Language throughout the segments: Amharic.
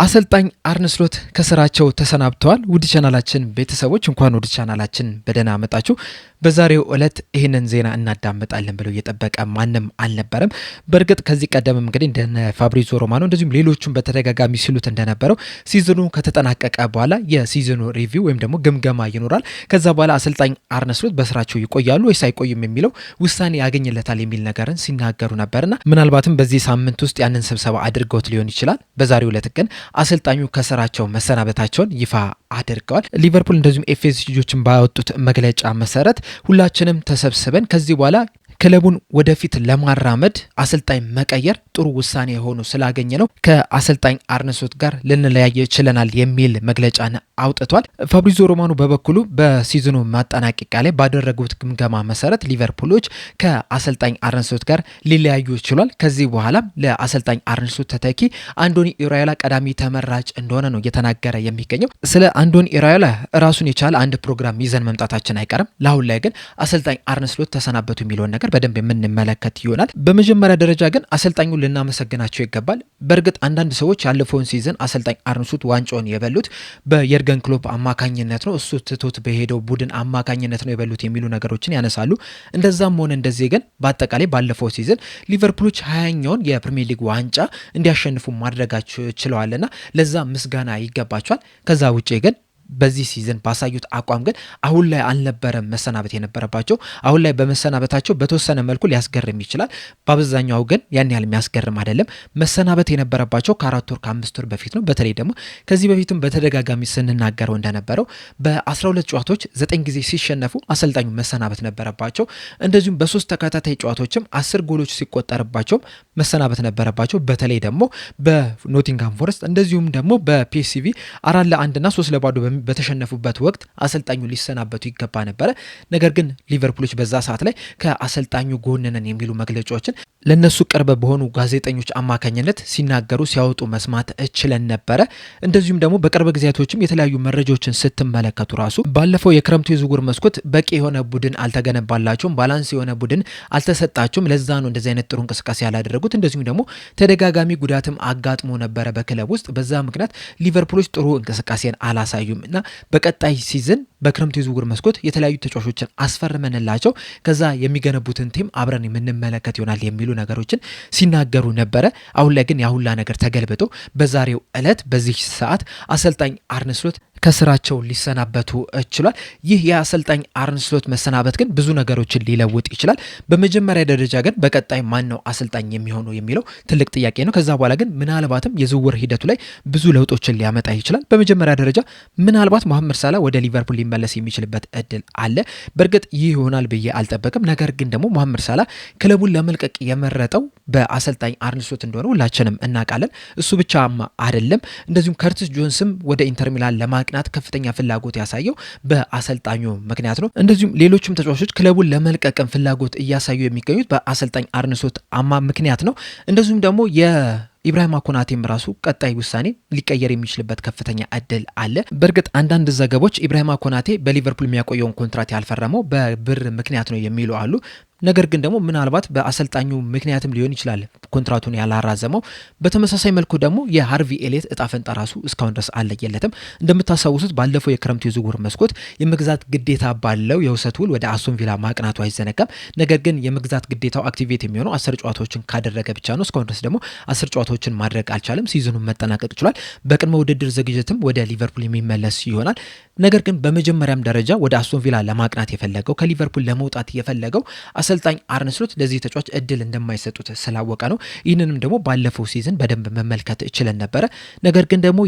አሰልጣኝ አርነ ስሎት ከስራቸው ተሰናብተዋል። ውድ ቻናላችን ቤተሰቦች እንኳን ወደ ቻናላችን በደህና መጣችሁ። በዛሬው ዕለት ይህንን ዜና እናዳምጣለን ብለው እየጠበቀ ማንም አልነበረም። በእርግጥ ከዚህ ቀደም እንግዲህ እንደነ ፋብሪዞ ሮማኖ እንደዚሁም ሌሎቹም በተደጋጋሚ ሲሉት እንደነበረው ሲዝኑ ከተጠናቀቀ በኋላ የሲዝኑ ሪቪው ወይም ደግሞ ግምገማ ይኖራል። ከዛ በኋላ አሰልጣኝ አርነ ስሎት በስራቸው ይቆያሉ ወይስ አይቆዩም የሚለው ውሳኔ ያገኝለታል የሚል ነገርን ሲናገሩ ነበርና ምናልባትም በዚህ ሳምንት ውስጥ ያንን ስብሰባ አድርገውት ሊሆን ይችላል። በዛሬው ዕለት ግን አሰልጣኙ ከስራቸው መሰናበታቸውን ይፋ አድርገዋል። ሊቨርፑል እንደዚሁም ኤፍኤስጂዎችን ባወጡት መግለጫ መሰረት ሁላችንም ተሰብስበን ከዚህ በኋላ ክለቡን ወደፊት ለማራመድ አሰልጣኝ መቀየር ጥሩ ውሳኔ ሆኖ ስላገኘ ነው ከአሰልጣኝ አርነ ስሎት ጋር ልንለያየ ችለናል የሚል መግለጫን አውጥቷል። ፋብሪዞ ሮማኖ በበኩሉ በሲዝኑ ማጠናቀቂያ ላይ ባደረጉት ግምገማ መሰረት ሊቨርፑሎች ከአሰልጣኝ አርነ ስሎት ጋር ሊለያዩ ችሏል። ከዚህ በኋላ ለአሰልጣኝ አርነ ስሎት ተተኪ አንዶኒ ኢራዮላ ቀዳሚ ተመራጭ እንደሆነ ነው እየተናገረ የሚገኘው። ስለ አንዶኒ ኢራዮላ ራሱን የቻለ አንድ ፕሮግራም ይዘን መምጣታችን አይቀርም። ለአሁን ላይ ግን አሰልጣኝ አርነ ስሎት ተሰናበቱ የሚለውን ነገር በደንብ የምንመለከት ይሆናል። በመጀመሪያ ደረጃ ግን አሰልጣኙ ልናመሰግናቸው ይገባል። በእርግጥ አንዳንድ ሰዎች ያለፈውን ሲዝን አሰልጣኝ አርነ ስሎት ዋንጫውን የበሉት በየርገን ክሎፕ አማካኝነት ነው፣ እሱ ትቶት በሄደው ቡድን አማካኝነት ነው የበሉት የሚሉ ነገሮችን ያነሳሉ። እንደዛም ሆነ እንደዚህ ግን በአጠቃላይ ባለፈው ሲዝን ሊቨርፑሎች 20ኛውን የፕሪሚየር ሊግ ዋንጫ እንዲያሸንፉ ማድረጋቸው ችለዋልና ለዛ ምስጋና ይገባቸዋል። ከዛ ውጪ ግን በዚህ ሲዝን ባሳዩት አቋም ግን አሁን ላይ አልነበረም መሰናበት የነበረባቸው። አሁን ላይ በመሰናበታቸው በተወሰነ መልኩ ሊያስገርም ይችላል። በአብዛኛው ግን ያን ያህል የሚያስገርም አይደለም። መሰናበት የነበረባቸው ከ4 ወር ከ5 ወር በፊት ነው። በተለይ ደግሞ ከዚህ በፊትም በተደጋጋሚ ስንናገረው እንደነበረው በ12 ጨዋታዎች 9 ጊዜ ሲሸነፉ አሰልጣኙ መሰናበት ነበረባቸው። እንደዚሁም በ3 ተከታታይ ጨዋታዎችም 10 ጎሎች ሲቆጠርባቸው መሰናበት ነበረባቸው። በተለይ ደግሞ በኖቲንግሃም ፎረስት እንደዚሁም ደግሞ በፒኤስቪ 4-1 እና 3-0 በተሸነፉበት ወቅት አሰልጣኙ ሊሰናበቱ ይገባ ነበረ። ነገር ግን ሊቨርፑሎች በዛ ሰዓት ላይ ከአሰልጣኙ ጎን ነን የሚሉ መግለጫዎችን ለነሱ ቅርብ በሆኑ ጋዜጠኞች አማካኝነት ሲናገሩ ሲያወጡ መስማት እችለን ነበረ። እንደዚሁም ደግሞ በቅርብ ጊዜያቶችም የተለያዩ መረጃዎችን ስትመለከቱ ራሱ ባለፈው የክረምቱ የዝውውር መስኮት በቂ የሆነ ቡድን አልተገነባላቸውም፣ ባላንስ የሆነ ቡድን አልተሰጣቸውም። ለዛ ነው እንደዚህ አይነት ጥሩ እንቅስቃሴ ያላደረጉት። እንደዚሁም ደግሞ ተደጋጋሚ ጉዳትም አጋጥሞ ነበረ በክለብ ውስጥ። በዛ ምክንያት ሊቨርፑሎች ጥሩ እንቅስቃሴን አላሳዩም እና በቀጣይ ሲዝን በክረምቱ የዝውውር መስኮት የተለያዩ ተጫዋቾችን አስፈርመንላቸው ከዛ የሚገነቡትን ቲም አብረን የምንመለከት ይሆናል የሚሉ ነገሮችን ሲናገሩ ነበረ። አሁን ላይ ግን ያሁላ ነገር ተገልብጦ በዛሬው ዕለት በዚህ ሰዓት አሰልጣኝ አርነ ስሎት ከስራቸው ሊሰናበቱ ችሏል። ይህ የአሰልጣኝ አርነ ስሎት መሰናበት ግን ብዙ ነገሮችን ሊለውጥ ይችላል። በመጀመሪያ ደረጃ ግን በቀጣይ ማን ነው አሰልጣኝ የሚሆነው የሚለው ትልቅ ጥያቄ ነው። ከዛ በኋላ ግን ምናልባትም የዝውውር ሂደቱ ላይ ብዙ ለውጦችን ሊያመጣ ይችላል። በመጀመሪያ ደረጃ ምናልባት መሐመድ ሳላ ወደ ሊቨርፑል ሊመለስ የሚችልበት እድል አለ። በእርግጥ ይህ ይሆናል ብዬ አልጠበቅም። ነገር ግን ደግሞ መሐመድ ሳላ ክለቡን ለመልቀቅ የመረጠው በአሰልጣኝ አርነ ስሎት እንደሆነ ሁላችንም እናውቃለን። እሱ ብቻም አይደለም፣ እንደዚሁም ከርቲስ ጆንስም ወደ ኢንተር ሚላን ለማቅናት ከፍተኛ ፍላጎት ያሳየው በአሰልጣኙ ምክንያት ነው። እንደዚሁም ሌሎችም ተጫዋቾች ክለቡን ለመልቀቅም ፍላጎት እያሳዩ የሚገኙት በአሰልጣኝ አርነ ስሎት ምክንያት ነው። እንደዚሁም ደግሞ ኢብራሂማ ኮናቴም ራሱ ቀጣይ ውሳኔ ሊቀየር የሚችልበት ከፍተኛ እድል አለ። በእርግጥ አንዳንድ ዘገቦች ኢብራሂማ ኮናቴ በሊቨርፑል የሚያቆየውን ኮንትራት ያልፈረመው በብር ምክንያት ነው የሚሉ አሉ። ነገር ግን ደግሞ ምናልባት በአሰልጣኙ ምክንያትም ሊሆን ይችላል ኮንትራቱን ያላራዘመው። በተመሳሳይ መልኩ ደግሞ የሃርቪ ኤሊየት እጣ ፈንታ ራሱ እስካሁን ድረስ አለየለትም። እንደምታስታውሱት ባለፈው የክረምቱ የዝውውር መስኮት የመግዛት ግዴታ ባለው የውሰት ውል ወደ አስቶን ቪላ ማቅናቱ አይዘነጋም። ነገር ግን የመግዛት ግዴታው አክቲቬት የሚሆነው 10 ጨዋታዎችን ካደረገ ብቻ ነው። እስካሁን ድረስ ደግሞ 10 ጨዋታዎችን ማድረግ አልቻለም። ሲዝኑን መጠናቀቅ ችሏል። በቅድመ ውድድር ዝግጅትም ወደ ሊቨርፑል የሚመለስ ይሆናል። ነገር ግን በመጀመሪያም ደረጃ ወደ አስቶን ቪላ ለማቅናት የፈለገው ከሊቨርፑል ለመውጣት የፈለገው አሰልጣኝ አርነ ስሎት ለዚህ ተጫዋች እድል እንደማይሰጡት ስላወቀ ነው። ይህንንም ደግሞ ባለፈው ሲዝን በደንብ መመልከት ችለን ነበረ። ነገር ግን ደግሞ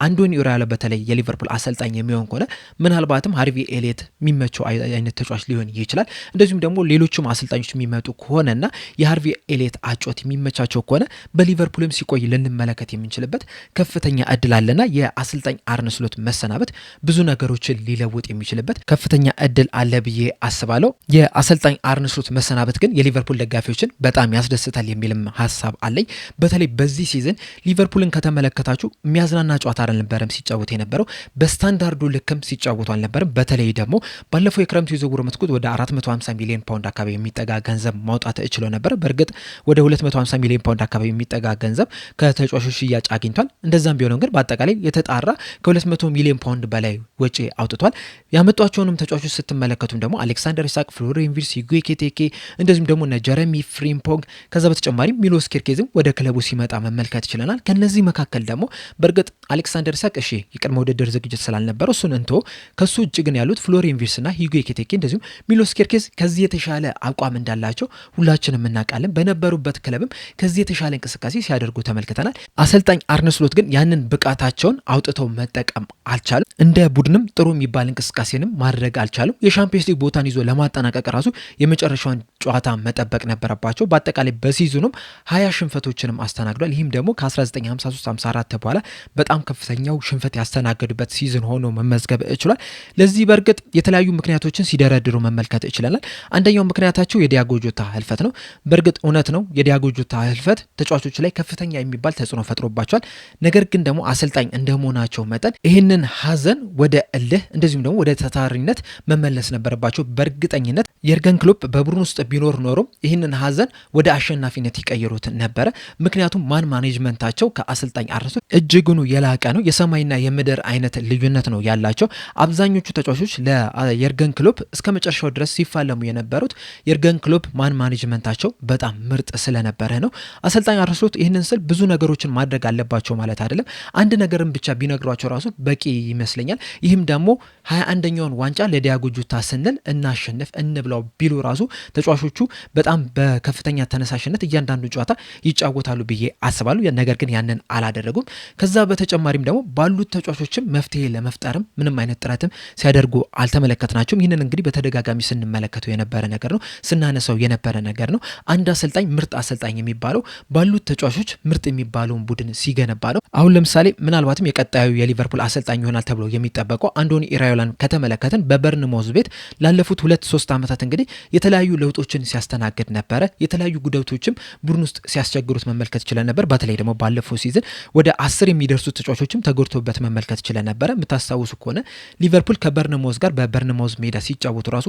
አንዶኒ ኢራዮላ በተለይ የሊቨርፑል አሰልጣኝ የሚሆን ከሆነ ምናልባትም ሃርቪ ኤሊየት የሚመቸው አይነት ተጫዋች ሊሆን ይችላል። እንደዚሁም ደግሞ ሌሎችም አሰልጣኞች የሚመጡ ከሆነና የሃርቪ ኤሊየት አጮት የሚመቻቸው ከሆነ በሊቨርፑልም ሲቆይ ልንመለከት የምንችልበት ከፍተኛ እድል አለና የአሰልጣኝ አርነ ስሎት መሰናበት ብዙ ነገሮችን ሊለውጥ የሚችልበት ከፍተኛ እድል አለ ብዬ አስባለሁ። የአሰልጣኝ አርነ ስሎት መሰናበት ግን የሊቨርፑል ደጋፊዎችን በጣም ያስደስታል የሚልም ሀሳብ አለኝ። በተለይ በዚህ ሲዝን ሊቨርፑልን ከተመለከታችሁ የሚያዝናና ጨዋታ አልነበረም ሲጫወት የነበረው በስታንዳርዱ ልክም ሲጫወቱ አልነበረም። በተለይ ደግሞ ባለፈው የክረምቱ የዝውውር መስኮት ወደ 450 ሚሊዮን ፓውንድ አካባቢ የሚጠጋ ገንዘብ ማውጣት እችሎ ነበር። በእርግጥ ወደ 250 ሚሊዮን ፓውንድ አካባቢ የሚጠጋ ገንዘብ ከተጫዋቾች ሽያጭ አግኝቷል። እንደዛም ቢሆን ግን በአጠቃላይ የተጣራ ከ200 ሚሊዮን ፓውንድ በላይ ወጪ አውጥቷል። ያመጧቸውንም ተጫዋቾች ስትመለከቱም ደግሞ አሌክሳንደር ኢሳክ፣ ፍሎሪያን ቪርትዝ፣ ሂጉ ኤኪቲኬ እንደዚሁም ደግሞ ጀረሚ ፍሪምፖንግ ከዛ በተጨማሪም ሚሎስ ኬርኬዝም ወደ ክለቡ ሲመጣ መመልከት ይችላል። ከነዚህ መካከል ደግሞ በእርግጥ አሌክሳንደር ኢሳክ የቅድመ ውድድር ዝግጅት ስላልነበረው እሱን እንቶ ከሱ ውጭ ግን ያሉት ፍሎሪያን ቪርትዝ እና ሂጉ ኤኪቲኬ እንደዚሁም ሚሎስ ኬርኬዝ ከዚህ የተሻለ አቋም እንዳላቸው ሁላችንም እናውቃለን። በነበሩበት ክለብም ከዚህ የተሻለ እንቅስቃሴ ሲያደርጉ ተመልክተናል። አሰልጣኝ አርነ ስሎት ግን ያንን ብቃታቸውን አውጥተው መጠቀም አልቻሉም። እንደ ቡድንም ጥሩ የሚባል እንቅስቃሴንም ማድረግ አልቻሉም። የሻምፒዮንስ ሊግ ቦታን ይዞ ለማጠናቀቅ ራሱ የመጨረሻውን ጨዋታ መጠበቅ ነበረባቸው። በአጠቃላይ በሲዝኑም 20 ሽንፈቶችንም አስተናግዷል። ይህም ደግሞ ከ1953-54 በኋላ በጣም ከፍተኛው ሽንፈት ያስተናገዱበት ሲዝን ሆኖ መመዝገብ ችሏል። ለዚህ በእርግጥ የተለያዩ ምክንያቶችን ሲደረድሩ መመልከት ይችላል። አንደኛው ምክንያታቸው የዲያጎ ጆታ ህልፈት ነው። በእርግጥ እውነት ነው፣ የዲያጎ ጆታ ህልፈት ተጫዋቾች ላይ ከፍተኛ የሚባል ተጽዕኖ ፈጥሮባቸዋል። ነገር ግን ደግሞ አሰልጣኝ እንደመሆናቸው መጠን ይህንን ሀዘን ወደ እልህ እንደዚሁም ደግሞ ወደ ታታሪነት መመለስ ነበረባቸው። በእርግጠኝነት የርገን ክሎፕ በቡድን ውስጥ ቢኖር ኖሮ ይህንን ሀዘን ወደ አሸናፊነት ይቀይሩት ነበረ። ምክንያቱም ማን ማኔጅመንታቸው ከአሰልጣኝ አርነ ስሎት እጅጉኑ የላቀ ነው። የሰማይና የምድር አይነት ልዩነት ነው ያላቸው። አብዛኞቹ ተጫዋቾች ለየርገን ክሎፕ እስከ መጨረሻው ድረስ ሲፋለሙ የነበሩት የርገን ክሎፕ ማን ማኔጅመንታቸው በጣም ምርጥ ስለነበረ ነው። አሰልጣኝ አርነ ስሎት ይህንን ስል ብዙ ነገሮችን ማድረግ አለባቸው ማለት አይደለም። አንድ ነገርን ብቻ ቢነግሯቸው ራሱ በቂ ይመስለኛል። ይህም ደግሞ 21ኛውን ዋንጫ ለዲያጎ ጆታ ስንል እናሸንፍ እንብላው ቢሉ ራሱ ተጫዋቾቹ በጣም በከፍተኛ ተነሳሽነት እያንዳንዱ ጨዋታ ይጫወታሉ ብዬ አስባለሁ። ነገር ግን ያንን አላደረጉም። ከዛ በተጨማሪም ደግሞ ባሉት ተጫዋቾችም መፍትሄ ለመፍጠርም ምንም አይነት ጥረትም ሲያደርጉ አልተመለከትናቸውም። ይህንን እንግዲህ በተደጋጋሚ ስንመለከተው የነበረ ነገር ነው፣ ስናነሳው የነበረ ነገር ነው። አንድ አሰልጣኝ ምርጥ አሰልጣኝ የሚባለው ባሉት ተጫዋቾች ምርጥ የሚባለውን ቡድን ሲገነባ ነው። አሁን ለምሳሌ ምናልባትም የቀጣዩ የሊቨርፑል አሰልጣኝ ይሆናል ተብሎ የሚጠበቀው አንዶኒ ኢራዮላን ከተመለከትን በበርንማውዝ ቤት ላለፉት 2-3 ዓመታት እንግዲህ የተለያዩ ለውጦችን ሲያስተናግድ ነበረ። የተለያዩ ጉዳቶችም ቡድን ውስጥ ሲያስቸግሩት መመልከት ችለን ነበር። በተለይ ደግሞ ባለፈው ሲዝን ወደ 10 የሚደርሱ ተጫዋቾችም ተጎድቶበት መመልከት ችለን ነበረ። የምታስታውሱ ከሆነ ሊቨርፑል ከበርንማውዝ ጋር በበርንማውዝ ሜዳ ሲጫወቱ ራሱ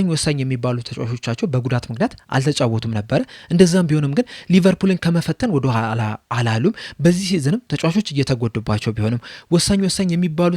ወሳኝ የሚባሉ ተጫዋቾቻቸው በጉዳት ምክንያት አልተጫወቱም ነበረ። እንደዛም ቢሆንም ግን ሊቨርፑልን ከመፈተን ወደ ኋላ አላሉም። በዚህ ሲዝንም ተጫዋቾች እየተጎዱባቸው ቢሆንም ወሳኝ የሚባሉ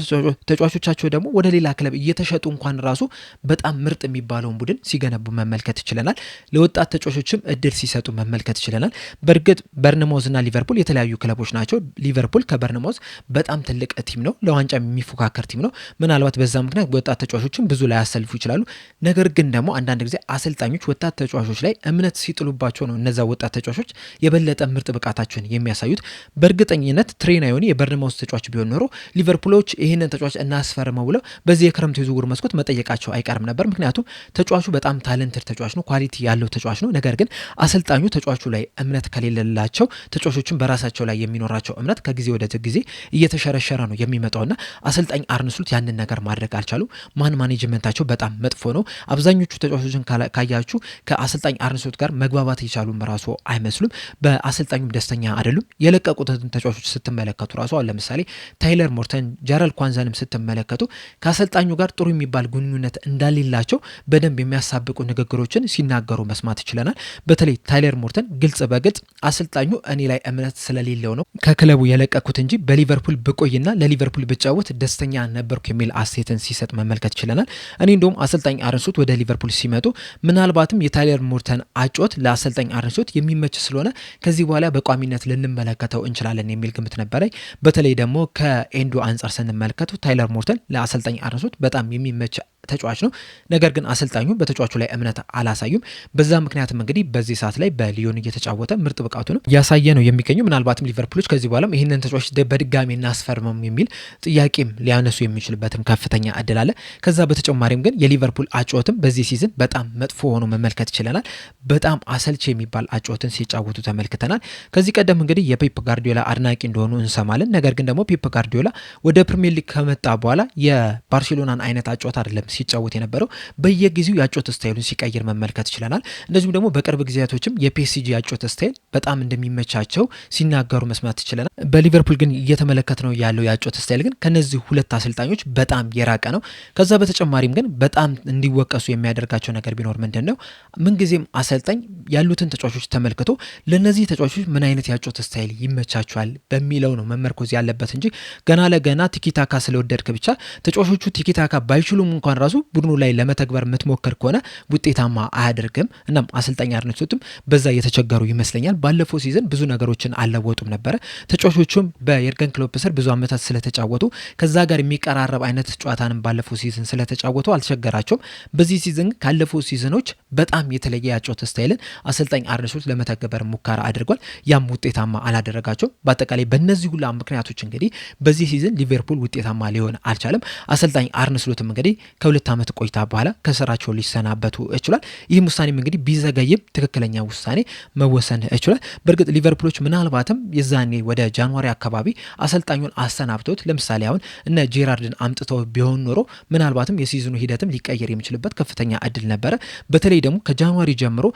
ተጫዋቾቻቸው ደግሞ ወደ ሌላ ክለብ እየተሸጡ እንኳን ራሱ በጣም ምርጥ የሚባለውን ቡድን ሲገነቡ መመልከት ይችለናል። ለወጣት ተጫዋቾችም እድል ሲሰጡ መመልከት ይችለናል። በእርግጥ በርንማውዝ እና ሊቨርፑል የተለያዩ ክለቦች ናቸው። ሊቨርፑል ከበርንማውዝ በጣም ትልቅ ቲም ነው፣ ለዋንጫ የሚፎካከር ቲም ነው። ምናልባት በዛ ምክንያት ወጣት ተጫዋቾችም ብዙ ላይ ያሰልፉ ይችላሉ። ነገር ግን ደግሞ አንዳንድ ጊዜ አሰልጣኞች ወጣት ተጫዋቾች ላይ እምነት ሲጥሉባቸው ነው እነዛ ወጣት ተጫዋቾች የበለጠ ምርጥ ብቃታቸውን የሚያሳዩት። በእርግጠኝነት ትሬናዮኒ የበርንማውዝ ተጫዋች ቢሆን ኖሮ ሊቨርፑሎች ይህንን ተጫዋች እናስፈርመው ብለው በዚህ የክረምቱ የዝውውር መስኮት መጠየቃቸው አይቀርም ነበር። ምክንያቱም ተጫዋቹ በጣም ታለንትድ ተጫዋች ነው፣ ኳሊቲ ያለው ተጫዋች ነው። ነገር ግን አሰልጣኙ ተጫዋቹ ላይ እምነት ከሌለላቸው ተጫዋቾችን በራሳቸው ላይ የሚኖራቸው እምነት ከጊዜ ወደ ጊዜ እየተሸረሸረ ነው የሚመጣውና አሰልጣኝ አርነ ስሎት ያንን ነገር ማድረግ አልቻሉ። ማን ማኔጅመንታቸው በጣም መጥፎ ነው። አብዛኞቹ ተጫዋቾችን ካያችሁ ከአሰልጣኝ አርነ ስሎት ጋር መግባባት የቻሉም ራሱ አይመስሉም። በአሰልጣኙም ደስተኛ አይደሉም። የለቀቁትን ተጫዋቾች ስትመለከቱ ራሱ ለምሳሌ ታይለር ሞርተን፣ ጀራልድ ኳንዛንም ስትመለከቱ ከአሰልጣኙ ጋር ጥሩ የሚባል ግንኙነት እንዳሌላቸው በደንብ የሚያሳብቁ ንግግሮችን ሲናገሩ መስማት ይችለናል። በተለይ ታይለር ሞርተን ግልጽ በግልጽ አሰልጣኙ እኔ ላይ እምነት ስለሌለው ነው ከክለቡ የለቀኩት እንጂ በሊቨርፑል ብቆይና ለሊቨርፑል ብጫወት ደስተኛ ነበርኩ የሚል አስተያየትን ሲሰጥ መመልከት ይችለናል። እኔ እንደውም አሰልጣኝ አርነ ስሎት ወደ ሊቨርፑል ሲመጡ ምናልባትም የታይለር ሞርተን አጮት ለአሰልጣኝ አርነ ስሎት የሚመች ስለሆነ ከዚህ በኋላ በቋሚነት ልንመለከተው እንችላለን የሚል ግምት ነበረኝ። በተለይ ደግሞ ከኤንዶ አንጻር ስንመለከቱ ታይለር ሞርተን ለአሰልጣኝ አርነ ስሎት በጣም የሚመች ተጫዋች ነው። ነገር ግን አሰልጣኙ በተጫዋቹ ላይ እምነት አላሳዩም። በዛ ምክንያትም እንግዲህ በዚህ ሰዓት ላይ በሊዮን እየተጫወተ ምርጥ ብቃቱ ነው እያሳየ ነው የሚገኘው። ምናልባትም ሊቨርፑሎች ከዚህ በኋላም ይህንን ተጫዋች በድጋሚ እናስፈርመም የሚል ጥያቄም ሊያነሱ የሚችልበትም ከፍተኛ እድል አለ። ከዛ በተጨማሪም ግን የሊቨርፑል አጨዋወትም በዚህ ሲዝን በጣም መጥፎ ሆኖ መመልከት ይችለናል። በጣም አሰልቺ የሚባል አጨዋወትን ሲጫወቱ ተመልክተናል። ከዚህ ቀደም እንግዲህ የፔፕ ጋርዲዮላ አድናቂ እንደሆኑ እንሰማለን። ነገር ግን ደግሞ ፔፕ ጋርዲዮላ ወደ ፕሪሚየር ሊግ ከመጣ በኋላ የባርሴሎናን አይነት አጨዋወት አይደለም ሲጫወት የነበረው በየጊዜው ያጮት ስታይሉን ሲቀይር መመልከት ይችላል። እንደዚሁም ደግሞ በቅርብ ጊዜያቶችም የፒኤስጂ ያጮት ስታይል በጣም እንደሚመቻቸው ሲናገሩ መስማት ይችላል። በሊቨርፑል ግን እየተመለከት ነው ያለው ያጮት ስታይል ግን ከነዚህ ሁለት አሰልጣኞች በጣም የራቀ ነው። ከዛ በተጨማሪም ግን በጣም እንዲወቀሱ የሚያደርጋቸው ነገር ቢኖር ምንድነው ምንጊዜም አሰልጣኝ ያሉትን ተጫዋቾች ተመልክቶ ለነዚህ ተጫዋቾች ምን አይነት ያጮት ስታይል ይመቻቸዋል በሚለው ነው መመርኮዝ ያለበት እንጂ ገና ለገና ቲኪታካ ስለወደድክ ብቻ ተጫዋቾቹ ቲኪታካ ባይችሉም እንኳን ራሱ ቡድኑ ላይ ለመተግበር የምትሞክር ከሆነ ውጤታማ አያደርግም። እናም አሰልጣኝ አርነ ስሎትም በዛ የተቸገሩ ይመስለኛል። ባለፈው ሲዝን ብዙ ነገሮችን አልለወጡም ነበረ። ተጫዋቾቹም በየርገን ክሎፕ ስር ብዙ ዓመታት ስለተጫወቱ ከዛ ጋር የሚቀራረብ አይነት ጨዋታንም ባለፈው ሲዝን ስለተጫወቱ አልቸገራቸውም። በዚህ ሲዝን ካለፈው ሲዝኖች በጣም የተለየ ያጮት ስታይልን አሰልጣኝ አርነ ስሎት ለመተግበር ሙከራ አድርጓል። ያም ውጤታማ አላደረጋቸው። በአጠቃላይ በእነዚህ ሁሉ ምክንያቶች እንግዲህ በዚህ ሲዝን ሊቨርፑል ውጤታማ ሊሆን አልቻለም። አሰልጣኝ አርነ ስሎትም እንግዲህ ከ2 ዓመት ቆይታ በኋላ ከስራቸው ሊሰናበቱ ይችላል። ይህም ውሳኔም እንግዲህ ቢዘገይም ትክክለኛ ውሳኔ መወሰን ይችላል። በእርግጥ ሊቨርፑሎች ምናልባትም የዛኔ ወደ ጃንዋሪ አካባቢ አሰልጣኙን አሰናብቶት ለምሳሌ አሁን እነ ጄራርድን አምጥተው ቢሆን ኖሮ ምናልባትም የሲዝኑ ሂደትም ሊቀየር የሚችልበት ከፍተኛ እድል ነበረ። በተለይ ደግሞ ከጃንዋሪ ጀምሮ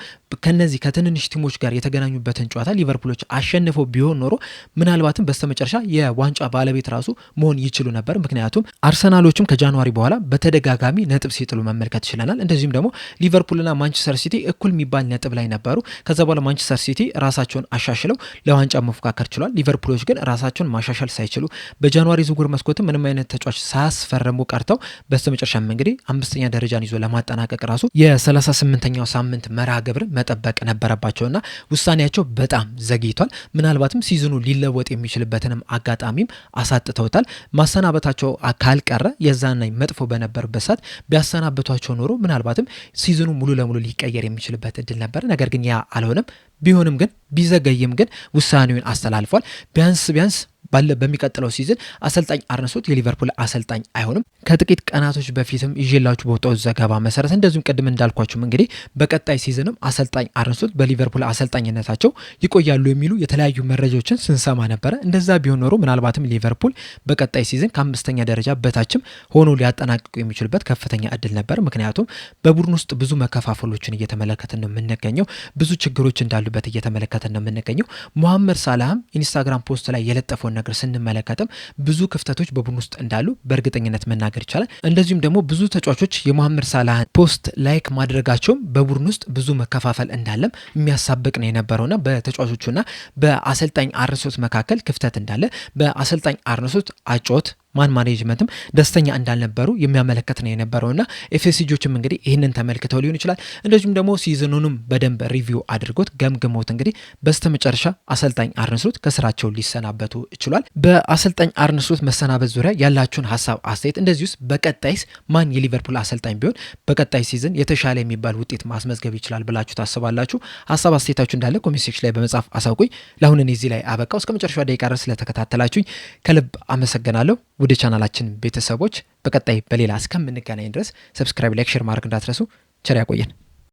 ከነዚህ ከትንንሽ ቲሞች ጋር የተገናኙበትን ጨዋታ ሊቨርፑሎች አሸንፈው ቢሆን ኖሮ ምናልባትም በስተመጨረሻ የዋንጫ ባለቤት ራሱ መሆን ይችሉ ነበር። ምክንያቱም አርሰናሎችም ከጃንዋሪ በኋላ በተደጋጋሚ ነጥብ ሲጥሉ መመልከት ይችላል። እንደዚሁም ደግሞ ሊቨርፑልና ማንቸስተር ሲቲ እኩል የሚባል ነጥብ ላይ ነበሩ። ከዛ በኋላ ማንቸስተር ሲቲ ራሳቸውን አሻሽለው ለዋንጫ መፎካከር ችሏል። ሊቨርፑሎች ግን ራሳቸውን ማሻሻል ሳይችሉ በጃንዋሪ ዝውውር መስኮት ምንም አይነት ተጫዋች ሳያስፈርሙ ቀርተው በስተመጨረሻም እንግዲህ 5ኛ ደረጃን ይዞ ለማጠናቀቅ ራሱ የ38ኛው ሳምንት መርሃ ግብር መጠበቅ ነበረባቸውና ውሳኔያቸው በጣም ዘግይቷል። ምናልባትም ሲዝኑ ሊለወጥ የሚችልበትንም አጋጣሚም አሳጥተውታል። ማሰናበታቸው ካልቀረ የዛና መጥፎ በነበሩበት ሰዓት ቢያሰናበቷቸው ኖሮ ምናልባትም ሲዝኑ ሙሉ ለሙሉ ሊቀየር የሚችልበት እድል ነበር። ነገር ግን ያ አልሆነም። ቢሆንም ግን ቢዘገይም ግን ውሳኔውን አስተላልፏል። ቢያንስ በሚቀጥለው ሲዝን አሰልጣኝ አርነ ስሎት የሊቨርፑል አሰልጣኝ አይሆንም። ከጥቂት ቀናቶች በፊትም ይዤላችሁ በወጣው ዘገባ መሰረት እንደዚሁም ቅድም እንዳልኳችሁም እንግዲህ በቀጣይ ሲዝንም አሰልጣኝ አርነ ስሎት በሊቨርፑል አሰልጣኝነታቸው ይቆያሉ የሚሉ የተለያዩ መረጃዎችን ስንሰማ ነበረ። እንደዛ ቢሆን ኖሮ ምናልባትም ሊቨርፑል በቀጣይ ሲዝን ከ5ኛ ደረጃ በታችም ሆኖ ሊያጠናቅቁ የሚችልበት ከፍተኛ እድል ነበር። ምክንያቱም በቡድን ውስጥ ብዙ መከፋፈሎችን እየተመለከትን ነው የምንገኘው። ብዙ ችግሮች እንዳሉበት እየተመለከትን ነው የምንገኘው። ሙሐመድ ሳላህም ኢንስታግራም ፖስት ላይ የለጠፈውን ነገር ስንመለከትም ብዙ ክፍተቶች በቡድን ውስጥ እንዳሉ በእርግጠኝነት መናገር ይቻላል። እንደዚሁም ደግሞ ብዙ ተጫዋቾች የሙሐመድ ሳላህን ፖስት ላይክ ማድረጋቸውም በቡድን ውስጥ ብዙ መከፋፈል እንዳለም የሚያሳብቅ ነው የነበረውና በተጫዋቾቹና በአሰልጣኝ አርነ ስሎት መካከል ክፍተት እንዳለ በአሰልጣኝ አርነ ስሎት አጮት ማን ማኔጅመንትም ደስተኛ እንዳልነበሩ የሚያመለክት ነው የነበረውና ኤፍኤስጂዎችም እንግዲህ ይህንን ተመልክተው ሊሆን ይችላል። እንደዚሁም ደግሞ ሲዝኑንም በደንብ ሪቪው አድርጎት ገምግሞት እንግዲህ በስተመጨረሻ አሰልጣኝ አርነ ስሎት ከስራቸው ሊሰናበቱ ይችላል። በአሰልጣኝ አርነ ስሎት መሰናበት ዙሪያ ያላችሁን ሀሳብ አስተያየት፣ እንደዚሁስ በቀጣይስ ማን የሊቨርፑል አሰልጣኝ ቢሆን በቀጣይ ሲዝን የተሻለ የሚባል ውጤት ማስመዝገብ ይችላል ብላችሁ ታስባላችሁ? ሀሳብ አስተያየታችሁ እንዳለ ኮሜንት ሴክሽን ላይ በመጻፍ አሳውቁኝ። ለአሁን እኔ እዚህ ላይ አበቃው። እስከ መጨረሻው ደቂቃ ድረስ ስለተከታተላችሁኝ ከልብ አመሰግናለሁ። ወደ ቻናላችን ቤተሰቦች በቀጣይ በሌላ እስከምንገናኝ ድረስ ሰብስክራይብ፣ ላይክ፣ ሼር ማድረግ እንዳትረሱ። ቸር ያቆየን።